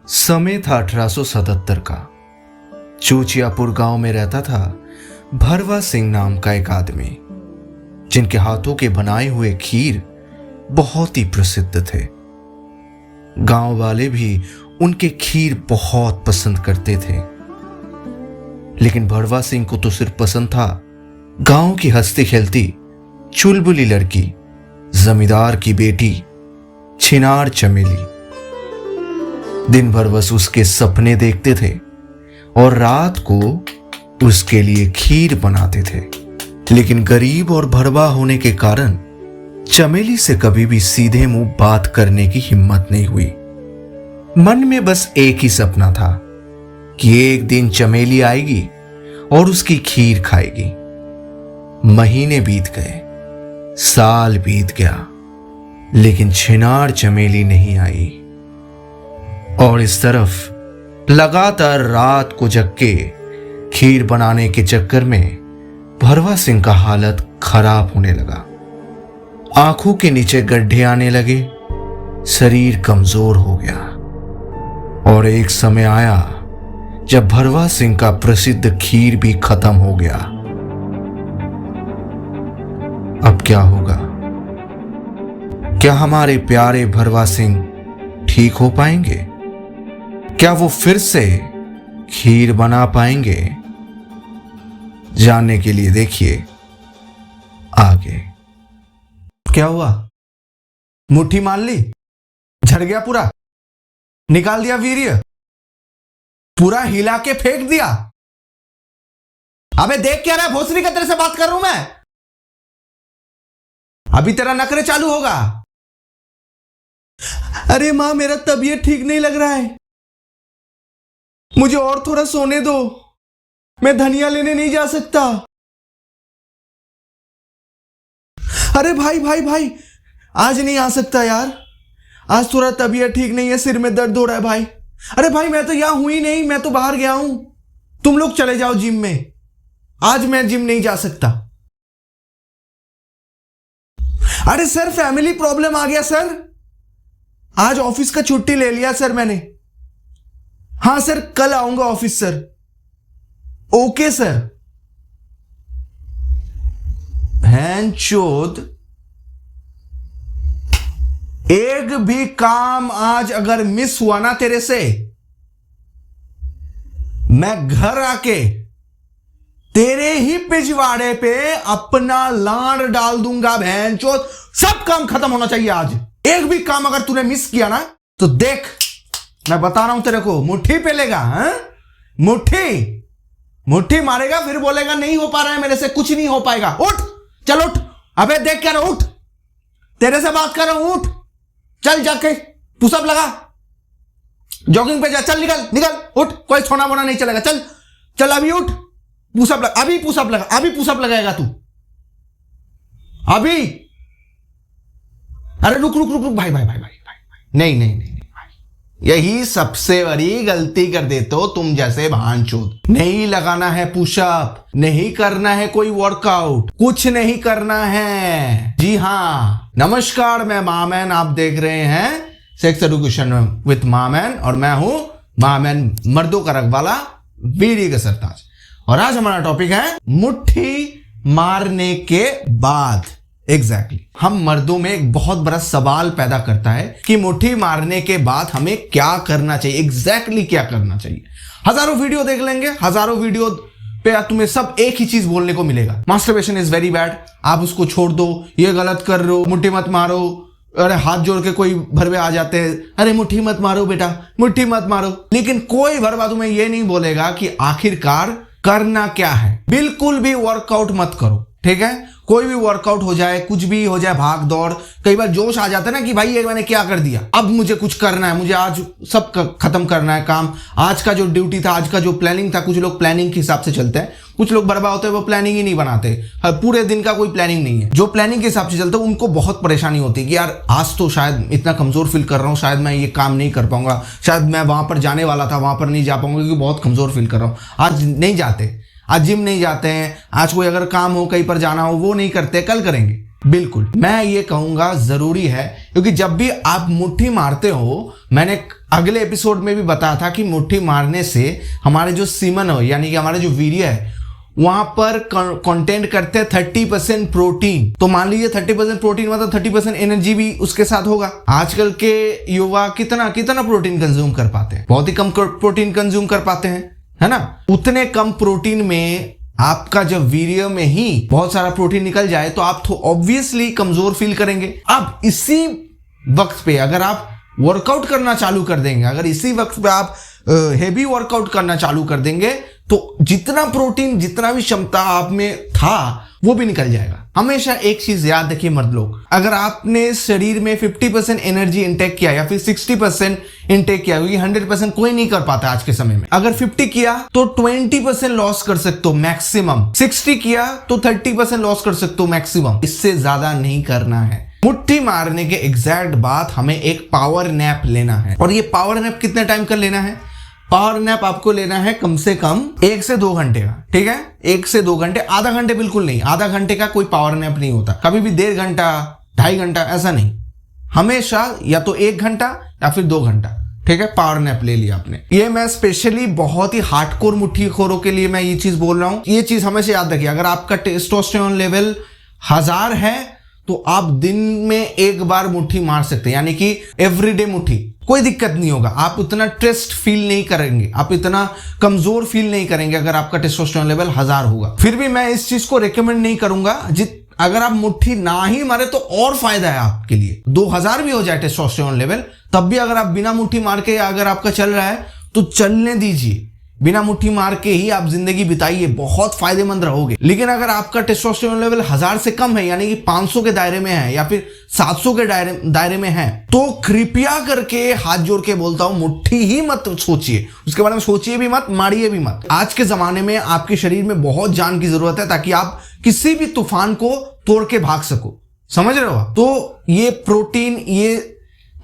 समय था 1877 का। चूचियापुर गांव में रहता था भरवा सिंह नाम का एक आदमी, जिनके हाथों के बनाए हुए खीर बहुत ही प्रसिद्ध थे। गांव वाले भी उनके खीर बहुत पसंद करते थे। लेकिन भरवा सिंह को तो सिर्फ पसंद था गांव की हंसती खेलती चुलबुली लड़की, जमींदार की बेटी छिनार चमेली। दिन भर बस उसके सपने देखते थे और रात को उसके लिए खीर बनाते थे। लेकिन गरीब और भरवा होने के कारण चमेली से कभी भी सीधे मुंह बात करने की हिम्मत नहीं हुई। मन में बस एक ही सपना था कि एक दिन चमेली आएगी और उसकी खीर खाएगी। महीने बीत गए, साल बीत गया, लेकिन छिनार चमेली नहीं आई। और इस तरफ लगातार रात को जग के खीर बनाने के चक्कर में भरवा सिंह का हालत खराब होने लगा। आंखों के नीचे गड्ढे आने लगे, शरीर कमजोर हो गया। और एक समय आया जब भरवा सिंह का प्रसिद्ध खीर भी खत्म हो गया। अब क्या होगा? क्या हमारे प्यारे भरवा सिंह ठीक हो पाएंगे? क्या वो फिर से खीर बना पाएंगे? जानने के लिए देखिए आगे। क्या हुआ? मुट्ठी मान ली? झड़ गया पूरा? निकाल दिया वीर्य? पूरा हिला के फेंक दिया? अबे देख क्या रहा है? भोसड़ी का तेरे से बात कर रहा हूं मैं। अभी तेरा नखरे चालू होगा। अरे मां, मेरा तबीयत ठीक नहीं लग रहा है, मुझे और थोड़ा सोने दो, मैं धनिया लेने नहीं जा सकता। अरे भाई भाई भाई, आज नहीं आ सकता यार, आज थोड़ा तबीयत ठीक नहीं है, सिर में दर्द हो रहा है भाई। अरे भाई, मैं तो यहां हूं ही नहीं, मैं तो बाहर गया हूं, तुम लोग चले जाओ जिम में, आज मैं जिम नहीं जा सकता। अरे सर, फैमिली प्रॉब्लम आ गया सर, आज ऑफिस का छुट्टी ले लिया सर मैंने। हां सर, कल आऊंगा ऑफिस सर। Okay sir. भैंचोद, एक भी काम आज अगर मिस हुआ ना तेरे से, मैं घर आके तेरे ही पिछवाड़े पे अपना लाड़ डाल दूंगा। भैंचोद, सब काम खत्म होना चाहिए आज। एक भी काम अगर तूने मिस किया ना तो देख, मैं बता रहा हूं तेरे को, मुट्ठी पे लेगा। हाँ? मुट्ठी मारेगा, फिर बोलेगा नहीं हो पा रहा है मेरे से, कुछ नहीं हो पाएगा। उठ, चल उठ। अबे देख क्या रहा, उठ, तेरे से बात कर रहा हूं, उठ, चल जाके पुशअप लगा, जॉगिंग पे जा, चल निकल निकल, उठ, कोई सोना वोना नहीं चलेगा, चल चल अभी उठ, पुशअप लगा, अभी पुशअप लगा, अभी पुशअप लगाएगा तू, अभी। अरे रुक रुक रुक रुक भाई भाई भाई भाई भाई, नहीं नहीं नहीं भाई, यही सबसे बड़ी गलती कर देते हो तुम जैसे भांचोद। नहीं लगाना है पुशअप, नहीं करना है कोई वर्कआउट, कुछ नहीं करना है। जी हाँ, नमस्कार, मैं मामैन, आप देख रहे हैं सेक्स एजुकेशन विथ मामैन, और मैं हूं मामैन, मर्दों का रखवाला, बीड़ी का सरताज। और आज हमारा टॉपिक है मुट्ठी मारने के बाद। एग्जैक्टली हम मर्दों में एक बहुत बड़ा सवाल पैदा करता है कि मुट्ठी मारने के बाद हमें क्या करना चाहिए, एग्जैक्टली क्या करना चाहिए। हजारों वीडियो देख लेंगे, हजारों वीडियो पे तुम्हें सब एक ही चीज बोलने को मिलेगा, मास्टरबेशन इज वेरी बैड, आप उसको छोड़ दो, ये गलत कर रहे हो, मुट्ठी मत मारो। अरे हाथ जोड़ के कोई भरवे आ जाते हैं, अरे मुट्ठी मत मारो बेटा, मुट्ठी मत मारो। लेकिन कोई भरवा तुम्हें ये नहीं बोलेगा कि आखिरकार करना क्या है। बिल्कुल भी वर्कआउट मत करो, ठीक है? कोई भी वर्कआउट हो जाए, कुछ भी हो जाए, भाग दौड़, कई बार जोश आ जाता है ना कि भाई ये मैंने क्या कर दिया, अब मुझे कुछ करना है, मुझे आज सब खत्म करना है काम, आज का जो ड्यूटी था, आज का जो प्लानिंग था। कुछ लोग प्लानिंग के हिसाब से चलते हैं, कुछ लोग बर्बाद होते हैं, वो प्लानिंग ही नहीं बनाते, पूरे दिन का कोई प्लानिंग नहीं है। जो प्लानिंग के हिसाब से चलते हैं उनको बहुत परेशानी होती है कि यार आज तो शायद इतना कमजोर फील कर रहा हूँ, शायद मैं ये काम नहीं कर पाऊंगा, शायद मैं वहां पर जाने वाला था, वहां पर नहीं जा पाऊंगा क्योंकि बहुत कमजोर फील कर रहा हूँ, आज नहीं जाते, आज जिम नहीं जाते हैं, आज कोई अगर काम हो कहीं पर जाना हो वो नहीं करते, कल करेंगे। बिल्कुल, मैं ये कहूंगा जरूरी है, क्योंकि जब भी आप मुट्ठी मारते हो, मैंने अगले एपिसोड में भी बताया था कि मुट्ठी मारने से हमारे जो सीमन हो, यानी कि हमारे जो वीर्य है, वहां पर कंटेंट करते हैं 30% प्रोटीन। तो मान लीजिए 30% प्रोटीन मतलब 30% एनर्जी भी उसके साथ होगा। आजकल के युवा कितना प्रोटीन कंज्यूम कर पाते हैं? बहुत ही कम प्रोटीन कंज्यूम कर पाते हैं, है ना। उतने कम प्रोटीन में आपका जब वीर्य में ही बहुत सारा प्रोटीन निकल जाए तो आप तो ऑब्वियसली कमजोर फील करेंगे। अब इसी वक्त पे अगर आप वर्कआउट करना चालू कर देंगे, अगर इसी वक्त पे आप हेवी वर्कआउट करना चालू कर देंगे, तो जितना प्रोटीन, जितना भी क्षमता आप में था वो भी निकल जाएगा। हमेशा एक चीज याद रखिए मर्द लोग, अगर आपने शरीर में 50% एनर्जी इंटेक किया या फिर 60% इंटेक किया, क्योंकि 100% कोई नहीं कर पाता आज के समय में। अगर 50 किया तो 20% लॉस कर सकते हो मैक्सिमम, 60 किया तो 30% लॉस कर सकते हो मैक्सिमम। इससे ज्यादा नहीं करना है। मुट्ठी मारने के एग्जैक्ट बाद हमें एक पावर नैप लेना है। और ये पावर नैप कितने टाइम का लेना है? पावर नैप आपको लेना है कम से कम 1 से 2 घंटे का, ठीक है। 1 से 2 घंटे, आधा घंटे बिल्कुल नहीं। आधा घंटे का कोई पावर नैप नहीं होता, कभी भी 1.5 घंटा 2.5 घंटा ऐसा नहीं, हमेशा या तो 1 घंटा या फिर 2 घंटा, ठीक है। पावर नैप ले लिया आपने। ये मैं स्पेशली बहुत ही हार्डकोर मुट्ठीखोरों के लिए मैं ये चीज बोल रहा हूं। ये चीज हमेशा याद रखिए, अगर आपका टेस्टोस्टेरोन लेवल 1000 है तो आप दिन में एक बार मुट्ठी मार सकते हैं, यानी कि एवरीडे मुट्ठी, कोई दिक्कत नहीं होगा। आप उतना स्ट्रेस्ड फील नहीं करेंगे, आप इतना कमजोर फील नहीं करेंगे अगर आपका टेस्टोस्टेरोन लेवल 1000 होगा। फिर भी मैं इस चीज को रिकमेंड नहीं करूंगा। अगर आप मुट्ठी ना ही मारे तो और फायदा है आपके लिए। 2000 भी हो जाए टेस्टोस्टेरोन लेवल, तब भी अगर आप बिना मुट्ठी मार के अगर आपका चल रहा है तो चलने दीजिए। बिना मुट्ठी मार के ही आप जिंदगी बिताइए, बहुत फायदेमंद रहोगे। लेकिन अगर आपका टेस्टोस्टेरोन लेवल 1000 से कम है, यानी कि 500 के दायरे में है या फिर 700 के दायरे में है, तो कृपया करके हाथ जोड़ के बोलता हूं, मुट्ठी ही मत सोचिए। उसके बारे में सोचिए भी मत, मारिए भी मत। आज के जमाने में आपके शरीर में बहुत जान की जरूरत है, ताकि आप किसी भी तूफान को तोड़ के भाग सको। समझ रहे हो? तो ये प्रोटीन, ये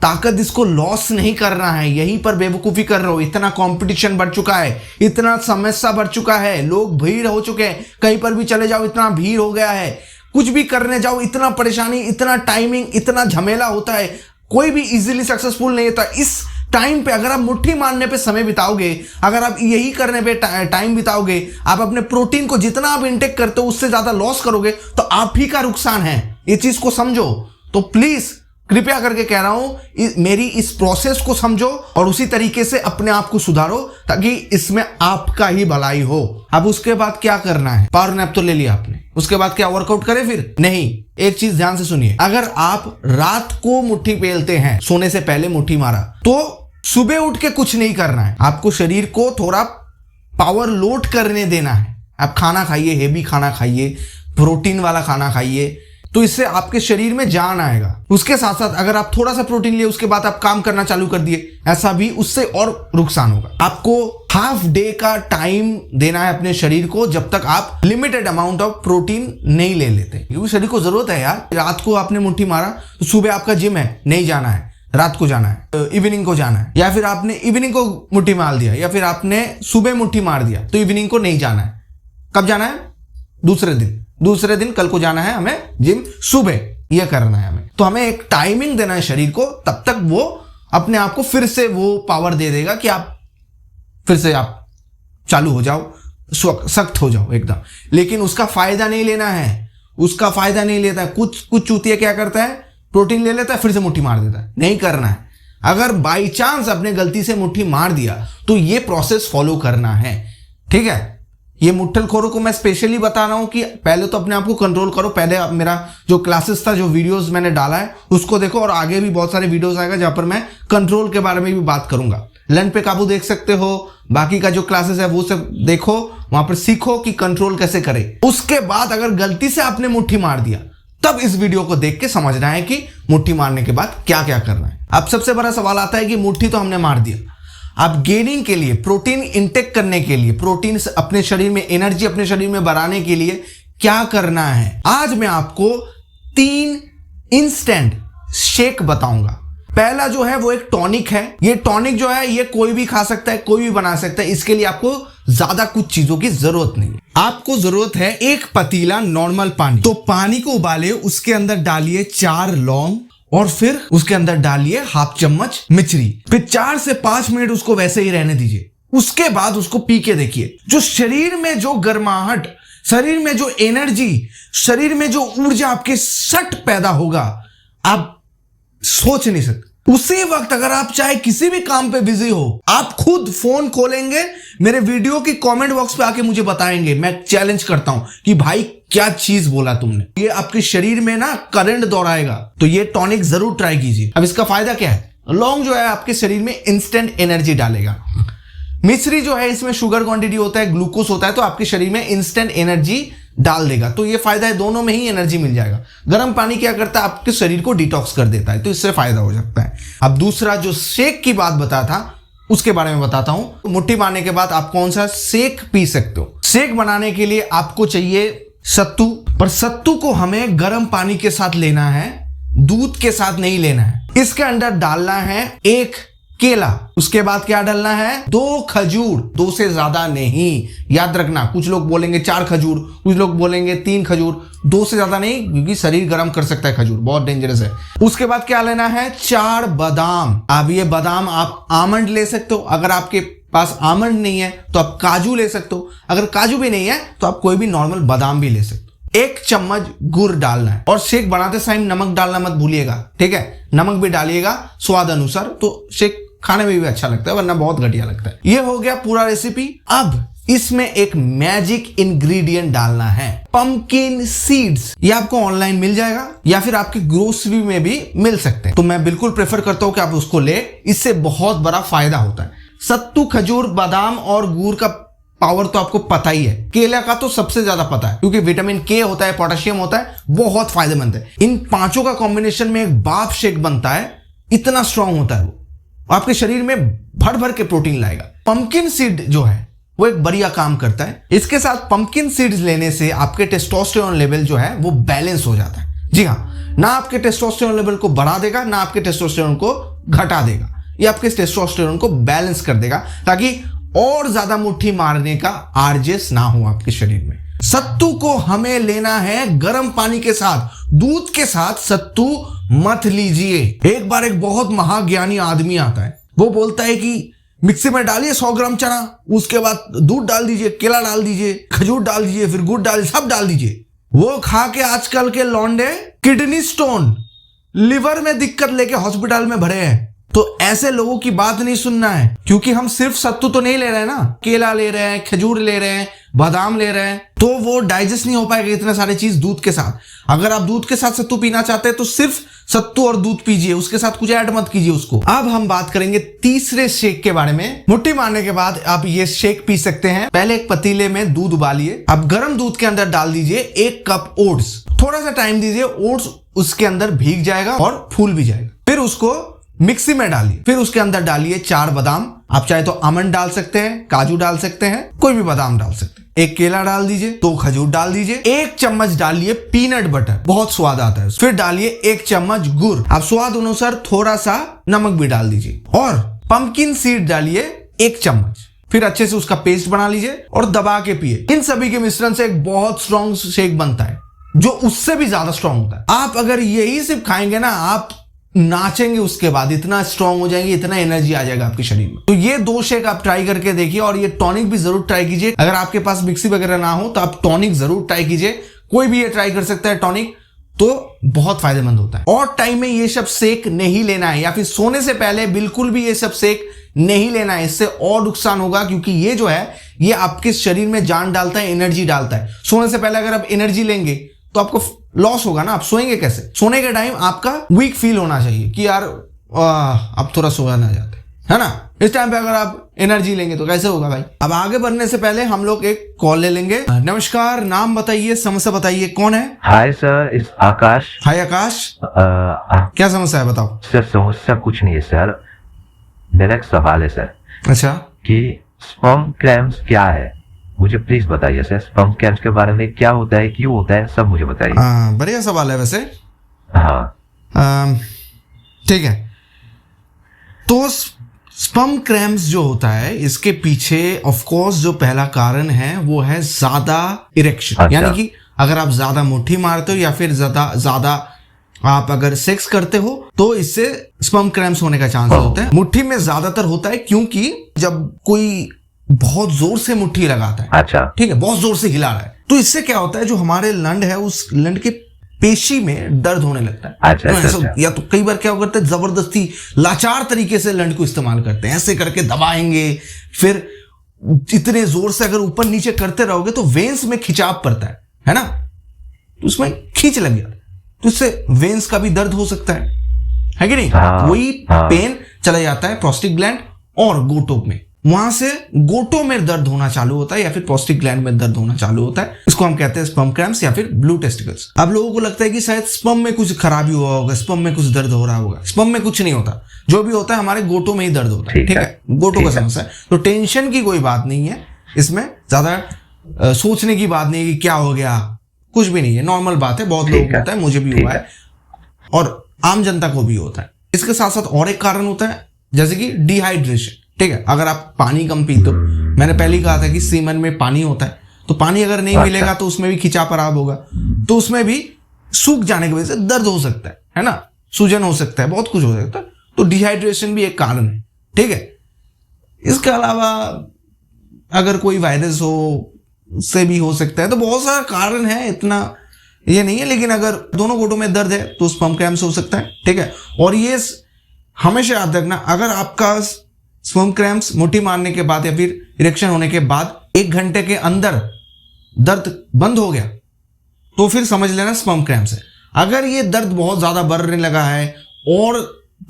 ताकत, इसको लॉस नहीं करना है। यहीं पर बेवकूफी कर रहे हो। इतना कंपटीशन बढ़ चुका है, इतना समस्या बढ़ चुका है, लोग भीड़ हो चुके हैं, कहीं पर भी चले जाओ इतना भीड़ हो गया है, कुछ भी करने जाओ इतना परेशानी, इतना टाइमिंग, इतना झमेला होता है, कोई भी इजीली सक्सेसफुल नहीं होता। इस टाइम पे अगर आप मुट्ठी मारने पे समय बिताओगे, अगर आप यही करने पे टाइम बिताओगे, आप अपने प्रोटीन को जितना आप इंटेक करते हो उससे ज्यादा लॉस करोगे, तो आप ही का नुकसान है। ये चीज को समझो। तो प्लीज कृपया करके कह रहा हूं, मेरी इस प्रोसेस को समझो और उसी तरीके से अपने आप को सुधारो, ताकि इसमें आपका ही भलाई हो। अब उसके बाद क्या करना है? पावर नैप तो ले लिया आपने, उसके बाद क्या वर्कआउट करें? फिर नहीं। एक चीज ध्यान से सुनिए, अगर आप रात को मुट्ठी पेलते हैं, सोने से पहले मुट्ठी मारा, तो सुबह उठ के कुछ नहीं करना है। आपको शरीर को थोड़ा पावर लोड करने देना है। आप खाना खाइए, हेवी खाना खाइए, प्रोटीन वाला खाना खाइए, तो इससे आपके शरीर में जान आएगा। उसके साथ साथ अगर आप थोड़ा सा प्रोटीन लिए, उसके बाद आप काम करना चालू कर दिए, ऐसा भी उससे और नुकसान होगा। आपको हाफ डे का टाइम देना है अपने शरीर को, जब तक आप लिमिटेड अमाउंट ऑफ प्रोटीन नहीं ले लेते, क्योंकि शरीर को जरूरत है यार। रात को आपने मुट्ठी मारा तो सुबह आपका जिम है, नहीं जाना है, रात को जाना है, इवनिंग को जाना है, या फिर आपने इवनिंग को मुट्ठी मार दिया, या फिर आपने सुबह मुट्ठी मार दिया, तो इवनिंग को नहीं जाना है। कब जाना है? दूसरे दिन कल को जाना है हमें जिम, सुबह यह करना है हमें। तो हमें एक टाइमिंग देना है शरीर को, तब तक वो अपने आप को फिर से वो पावर दे देगा कि आप फिर से आप चालू हो जाओ, सख्त हो जाओ एकदम। लेकिन उसका फायदा नहीं लेना है, उसका फायदा नहीं लेता है। कुछ चूतिया क्या करता है, प्रोटीन ले लेता है, फिर से मुट्ठी मार देता है। नहीं करना है। अगर बाई चांस अपने गलती से मुट्ठी मार दिया तो ये प्रोसेस फॉलो करना है, ठीक है। ये मुट्ठलखोरों को मैं स्पेशली बता रहा हूं कि पहले तो अपने आप को कंट्रोल करो। पहले मेरा जो क्लासेस था, जो वीडियोस मैंने डाला है, उसको देखो, और आगे भी बहुत सारे वीडियोस आएगा जहां पर मैं कंट्रोल के बारे में भी बात करूंगा। लंच पे काबू देख सकते हो, बाकी का जो क्लासेस है वो सब देखो, वहां पर सीखो कि कंट्रोल कैसे करें। उसके बाद अगर गलती से आपने मुट्ठी मार दिया, तब इस वीडियो को देख के समझना है कि मुट्ठी मारने के बाद क्या क्या करना है। अब सबसे बड़ा सवाल आता है कि मुट्ठी तो हमने मार दिया, आप गेनिंग के लिए, प्रोटीन इंटेक करने के लिए, प्रोटीन अपने शरीर में, एनर्जी अपने शरीर में बढ़ाने के लिए क्या करना है? आज मैं आपको 3 इंस्टेंट शेक बताऊंगा। पहला जो है वो एक टॉनिक है। ये टॉनिक जो है ये कोई भी खा सकता है, कोई भी बना सकता है। इसके लिए आपको ज्यादा कुछ चीजों की जरूरत नहीं है। आपको जरूरत है एक पतीला नॉर्मल पानी। तो पानी को उबाले, उसके अंदर डालिए 4 लौंग और फिर उसके अंदर डालिए हाफ चम्मच मिश्री। फिर 4 से 5 मिनट उसको वैसे ही रहने दीजिए। उसके बाद उसको पी के देखिए। जो शरीर में जो गर्माहट, शरीर में जो एनर्जी, शरीर में जो ऊर्जा आपके सट पैदा होगा, आप सोच नहीं सकते। उसी वक्त अगर आप चाहे किसी भी काम पे बिजी हो, आप खुद फोन खोलेंगे, मेरे वीडियो की कमेंट बॉक्स पे आके मुझे बताएंगे। मैं चैलेंज करता हूं कि भाई क्या चीज बोला तुमने। ये आपके शरीर में ना करंट दौड़ाएगा। तो ये टॉनिक जरूर ट्राई कीजिए। अब इसका फायदा क्या है? लौंग जो है आपके शरीर में इंस्टेंट एनर्जी डालेगा। मिश्री जो है इसमें शुगर क्वांटिटी होता है, ग्लूकोज होता है, तो आपके शरीर में इंस्टेंट एनर्जी डाल देगा। तो ये फायदा है, दोनों में ही एनर्जी मिल जाएगा। गर्म पानी क्या करता है? आपके शरीर को डिटॉक्स कर देता है, तो इससे फायदा हो सकता है। अब दूसरा जो शेक की बात बताया था उसके बारे में बताता हूं। मुट्ठी मारने के बाद आप कौन सा शेक पी सकते हो? शेक बनाने के लिए आपको चाहिए सत्तू, पर सत्तू को हमें गर्म पानी के साथ लेना है, दूध के साथ नहीं लेना है। इसके अंदर डालना है 1 केला, उसके बाद क्या डालना है? 2 खजूर, 2 से ज्यादा नहीं। याद रखना, कुछ लोग बोलेंगे 4 खजूर, कुछ लोग बोलेंगे 3 खजूर, 2 से ज्यादा नहीं, क्योंकि शरीर गर्म कर सकता है खजूर, बहुत डेंजरस है। उसके बाद क्या लेना है? 4 बादाम। अब ये बादाम आप आमंड ले सकते हो, अगर आपके पास आमंड नहीं है तो आप काजू ले सकते हो, अगर काजू भी नहीं है तो आप कोई भी नॉर्मल बादाम भी ले सकते हो। 1 चम्मच गुड़ डालना है, और शेक बनाते टाइम नमक डालना मत भूलिएगा, ठीक है? नमक भी डालिएगा स्वाद अनुसार, तो शेक खाने में भी अच्छा लगता है, वरना बहुत घटिया लगता है। ये हो गया पूरा रेसिपी। अब इसमें एक मैजिक इंग्रेडिएंट डालना है, पंपकिन सीड्स। ये आपको ऑनलाइन मिल जाएगा या फिर आपकी ग्रोसरी में भी मिल सकते हैं। तो मैं बिल्कुल प्रेफर करता हूं कि आप उसको ले, इससे बहुत बड़ा फायदा होता है। सत्तू, खजूर, बादाम और गुड़ का पावर तो आपको पता ही है। केला का तो सबसे ज्यादा पता है, क्योंकि विटामिन के होता है, पोटेशियम होता है, बहुत फायदेमंद है। इन पांचों का कॉम्बिनेशन में एक बाप शेक बनता है, इतना स्ट्रांग होता है वो, आपके शरीर में भर भर के प्रोटीन लाएगा। पंपकिन सीड जो है वो एक बढ़िया काम करता है। इसके साथ पंपकिन सीड्स लेने से आपके टेस्टोस्टेरोन लेवल जो है वो बैलेंस हो जाता है। जी हाँ, ना आपके टेस्टोस्टेरोन लेवल को बढ़ा देगा, ना आपके टेस्टोस्टेरोन को घटा देगा। ये आपके टेस्टोस्टेरोन को बैलेंस कर देगा, ताकि और ज्यादा मुट्ठी मारने का आर्जेस ना हो आपके शरीर में। सत्तू को हमें लेना है गर्म पानी के साथ, दूध के साथ सत्तू मत लीजिए। एक बार एक बहुत महाज्ञानी आदमी आता है, वो बोलता है कि मिक्सी में डालिए 100 ग्राम चना, उसके बाद दूध डाल दीजिए, केला डाल दीजिए, खजूर डाल दीजिए, फिर गुड़ डाल, सब डाल दीजिए। वो खा के आजकल के लौंडे किडनी स्टोन, लिवर में दिक्कत लेके हॉस्पिटल में भरे हैं। तो ऐसे लोगों की बात नहीं सुनना है, क्योंकि हम सिर्फ सत्तू तो नहीं ले रहे हैं ना, केला ले रहे हैं, खजूर ले रहे हैं, बादाम ले रहे हैं, तो वो डाइजेस्ट नहीं हो पाएगा इतने सारे चीज दूध के साथ। अगर आप दूध के साथ सत्तू पीना चाहते हैं तो सिर्फ सत्तू और दूध पीजिए, उसके साथ कुछ ऐड मत कीजिए उसको। अब हम बात करेंगे तीसरे शेक के बारे में। मुट्ठी मारने के बाद आप ये शेक पी सकते हैं। पहले एक पतीले में दूध उबालिए, अब गर्म दूध के अंदर डाल दीजिए 1 कप ओट्स, थोड़ा सा टाइम दीजिए, ओट्स उसके अंदर भीग जाएगा और फूल भी जाएगा। फिर उसको मिक्सी में डालिए, फिर उसके अंदर डालिए 4 बादाम, आप चाहे तो आमंड डाल सकते हैं, काजू डाल सकते हैं, कोई भी बादाम डाल सकते हैं। 1 केला डाल दीजिए, 2 खजूर डाल दीजिए, 1 चम्मच डालिए पीनट बटर, बहुत स्वाद आता है। फिर डालिए 1 चम्मच गुड़, आप स्वाद अनुसार थोड़ा सा नमक भी डाल दीजिए, और पंपकिन सीड डालिए 1 चम्मच। फिर अच्छे से उसका पेस्ट बना लीजिए और दबा के पिए। इन सभी के मिश्रण से एक बहुत स्ट्रॉन्ग शेक बनता है, जो उससे भी ज्यादा स्ट्रॉन्ग होता है। आप अगर यही सिर्फ खाएंगे ना, आप नाचेंगे उसके बाद, इतना स्ट्रांग हो जाएंगे, इतना एनर्जी आ जाएगा आपके शरीर में। तो ये 2 शेक आप ट्राई करके देखिए, और ये टॉनिक भी जरूर ट्राई कीजिए। अगर आपके पास मिक्सी वगैरह ना हो तो आप टॉनिक जरूर ट्राई कीजिए, कोई भी ये ट्राई कर सकता है टॉनिक, तो बहुत फायदेमंद होता है। और टाइम में ये सब शेक नहीं लेना है, या फिर सोने से पहले बिल्कुल भी ये सब शेक नहीं लेना है, इससे और नुकसान होगा, क्योंकि ये जो है ये आपके शरीर में जान डालता है, एनर्जी डालता है। सोने से पहले अगर आप एनर्जी लेंगे तो आपको लॉस होगा ना, आप सोएंगे कैसे? सोने के टाइम आपका वीक फील होना चाहिए कि यार अब थोड़ा सोया ना जाते, है ना? इस टाइम पे अगर आप एनर्जी लेंगे तो कैसे होगा भाई? अब आगे बढ़ने से पहले हम लोग एक कॉल ले लेंगे। नमस्कार, नाम बताइए, समस्या बताइए, कौन है? हाय सर, इस आकाश। हाय आकाश, क्या समस्या है बताओ? सर समस्या कुछ नहीं है सर, मेरा एक सवाल है सर। अच्छा, कि स्पर्म क्रैम्प्स क्या है, मुझे प्लीज बताइए सर। स्पर्म क्रैम्प्स के बारे में क्या होता है, क्यों होता है, सब मुझे बताइए। बढ़िया सवाल है वैसे। हाँ ठीक है, तो स्पर्म क्रैम्प्स जो होता है इसके पीछे ऑफ कोर्स जो पहला कारण है वो है ज्यादा इरेक्शन। अच्छा। यानी कि अगर आप ज्यादा मुट्ठी मारते हो या फिर ज्यादा आप अगर सेक्स करते हो तो इससे स्पर्म क्रैम्प्स होने का चांस होता है। मुट्ठी में ज्यादातर होता है क्योंकि जब कोई बहुत जोर से मुट्ठी लगाता है, अच्छा, ठीक है, बहुत जोर से हिला रहा है, तो इससे क्या होता है जो हमारे लंड है उस लंड के पेशी में दर्द होने लगता है। अच्छा, तो अच्छा, ऐसा- अच्छा। या तो कई बार क्या करते हैं जबरदस्ती लाचार तरीके से लंड को इस्तेमाल करते हैं, ऐसे करके दबाएंगे, फिर इतने जोर से अगर ऊपर नीचे करते रहोगे तो वेन्स में खिंचाव पड़ता है ना, तो उसमें खींच लग जाता है, तो इससे वेन्स का भी दर्द हो सकता है कि नहीं। हाँ, वही हाँ। पेन चला जाता है प्रोस्टेट ग्लैंड और गोटों में, वहां से गोटों में दर्द होना चालू होता है या फिर प्रोस्टेट ग्लैंड में दर्द होना चालू होता है। इसको हम कहते हैं स्पर्म क्रैम्प्स या फिर ब्लू टेस्टिकल्स। अब लोगों को लगता है कि शायद स्पर्म में कुछ खराबी हुआ होगा, स्पर्म में कुछ दर्द हो रहा होगा। स्पर्म में कुछ नहीं होता, जो भी होता है हमारे गोटों में ही दर्द होता है, ठीक है, गोटों का समस्या है। तो टेंशन की कोई बात नहीं है इसमें, ज्यादा सोचने की बात नहीं है कि क्या हो गया, कुछ भी नहीं है, नॉर्मल बात है, बहुत लोगों को होता है, मुझे भी हुआ है और आम जनता को भी होता है। इसके साथ साथ और एक कारण होता है जैसे कि डिहाइड्रेशन, ठीक है। अगर आप पानी कम पीते हो, मैंने पहले ही कहा था कि सीमन में पानी होता है, तो पानी अगर नहीं मिलेगा तो उसमें भी खिंचाव खराब होगा, तो उसमें भी सूख जाने की वजह से दर्द हो सकता है ना, सूजन हो सकता है, बहुत कुछ हो सकता है। तो डिहाइड्रेशन भी एक कारण है, ठीक है। इसके अलावा अगर कोई वायरस हो से भी हो सकता है, तो बहुत सारा कारण है, इतना ये नहीं है। लेकिन अगर दोनों गोटों में दर्द है तो स्पर्म क्रैम्प्स हो सकता है, ठीक है। और ये हमेशा याद रखना, अगर आपका स्पर्म क्रैम्प्स मुट्ठी मारने के बाद या फिर इरेक्शन होने के बाद 1 घंटे के अंदर दर्द बंद हो गया तो फिर समझ लेना स्पर्म क्रैम्प्स है। अगर ये दर्द बहुत ज्यादा बढ़ने लगा है और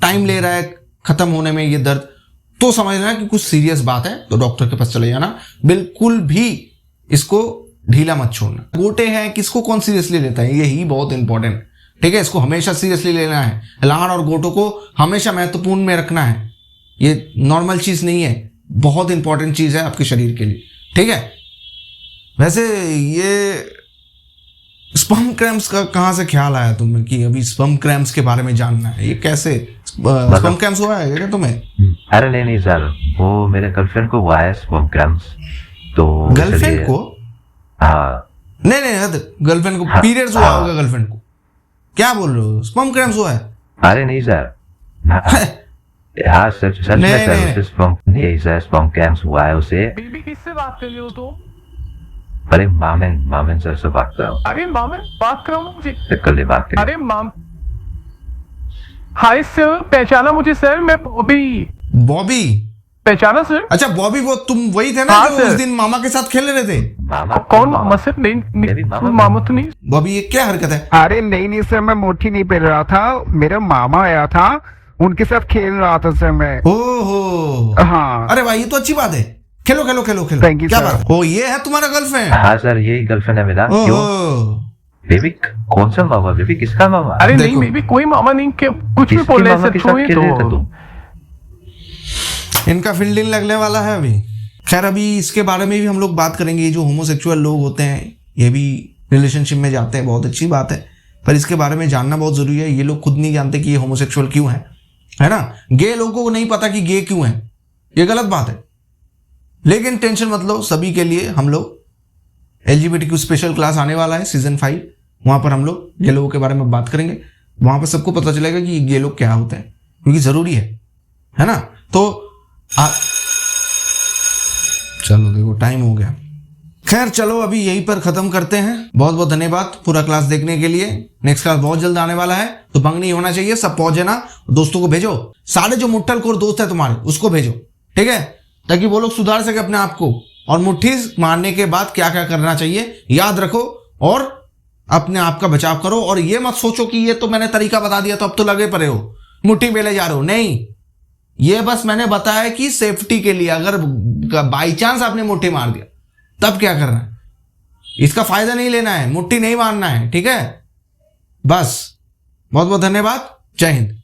टाइम ले रहा है खत्म होने में ये दर्द, तो समझ लेना कि कुछ सीरियस बात है, तो डॉक्टर के पास चले जाना। बिल्कुल भी इसको ढीला मत छोड़ना। गोटे हैं, किसको कौन सीरियसली लेता है, यही बहुत इंपॉर्टेंट है, ठीक है। इसको हमेशा सीरियसली लेना है, लाड़ और गोटों को हमेशा महत्वपूर्ण में रखना है। ये नॉर्मल चीज नहीं है, बहुत इंपॉर्टेंट चीज है आपके शरीर के लिए, ठीक है। वैसे ये स्पर्म क्रैम्प्स का कहाँ से ख्याल आया तुम्हें कि अभी स्पर्म क्रैम्प्स के बारे में जानना है? ये कैसे स्पर्म क्रैम्प्स हुआ है क्या तुम्हें? अरे नहीं सर, वो मेरे गर्लफ्रेंड को हुआ है स्पर्म क्रैम्प्स। तो गर्लफ्रेंड को? हाँ। नहीं, गर्लफ्रेंड को पीरियड्स हुआ होगा गर्लफ्रेंड को, क्या बोल रहे हो, स्पर्म क्रैम्प्स हुआ है? अरे नहीं सर, हाँ सच में सर, उसे स्पर्म क्रैम्प्स हुआ है उसे। बीबी किससे बात कर रहे हो तुम? अरे मामन सर से बात कर रहा हूँ। अरे मामन बात कर रहा हूँ मुझे। कल ले बात करें। अरे हाय सर, पहचाना मुझे सर? मैं बॉबी। बॉबी? पहचाना सर? अच्छा बॉबी, वो तुम वही थे ना हाँ, जो सर। उस दिन मामा के साथ खेल रहे थे? मामा कौन मामा सर? नहीं मामा तो नहीं। बॉबी ये क्या हरकत है? अरे नहीं सर, मैं मुट्ठी नहीं पहन रहा था, मेरा मामा आया था, उनके साथ खेल रहा था सर मैं। ओहो, हाँ। अरे भाई ये तो अच्छी बात है, खेलो खेलो खेलो खेलो। Thank you, क्या sir. बात? ओ ये है तुम्हारा गर्लफ्रेंड? हाँ सर, यही गर्लफ्रेंड है मेरा। क्यों ओहो, बेबी? कौन सा मामा बेबी, किसका मामा? अरे नहीं देखो। बेबी, कोई मामा नहीं, कुछ भी किसकी बोल रहे मामा सर, के साथ छोड़िए खेल रहे थे तो। तुम? इनका फील्डिंग लगने वाला है अभी। खैर अभी इसके बारे में भी हम लोग बात करेंगे। ये जो होमोसेक्सुअल लोग होते हैं ये भी रिलेशनशिप में जाते हैं, बहुत अच्छी बात है, पर इसके बारे में जानना बहुत जरूरी है। ये लोग खुद नहीं जानते कि ये होमोसेक्सुअल क्यों है ना। गे लोगों को नहीं पता कि गे क्यों है, ये गलत बात है। लेकिन टेंशन मत लो, सभी के लिए हम लोग LGBTQ स्पेशल क्लास आने वाला है सीजन 5, वहां पर हम लोग गे लोगों के बारे में बात करेंगे। वहां पर सबको पता चलेगा कि गे लोग क्या होते हैं, क्योंकि जरूरी है ना। तो चलो देखो टाइम हो गया। खैर चलो अभी यहीं पर खत्म करते हैं। बहुत बहुत धन्यवाद पूरा क्लास देखने के लिए। नेक्स्ट क्लास बहुत जल्द आने वाला है, तो भंग नहीं होना चाहिए, सब पहुंचे ना, दोस्तों को भेजो, सारे जो मुट्ठल खोर दोस्त है तुम्हारे उसको भेजो, ठीक है, ताकि वो लोग सुधार सके अपने आप को। और मुट्ठी मारने के बाद क्या क्या करना चाहिए याद रखो और अपने आप का बचाव करो। और ये मत सोचो कि ये तो मैंने तरीका बता दिया तो अब तो लगे पड़े हो, मुट्ठी बेले जा रहे हो, नहीं। ये बस मैंने बताया कि सेफ्टी के लिए, अगर बाई चांस आपने मुट्ठी मार दिया तब क्या करना है, इसका फायदा नहीं लेना है, मुट्ठी नहीं मारना है, ठीक है। बस बहुत बहुत धन्यवाद, जय हिंद।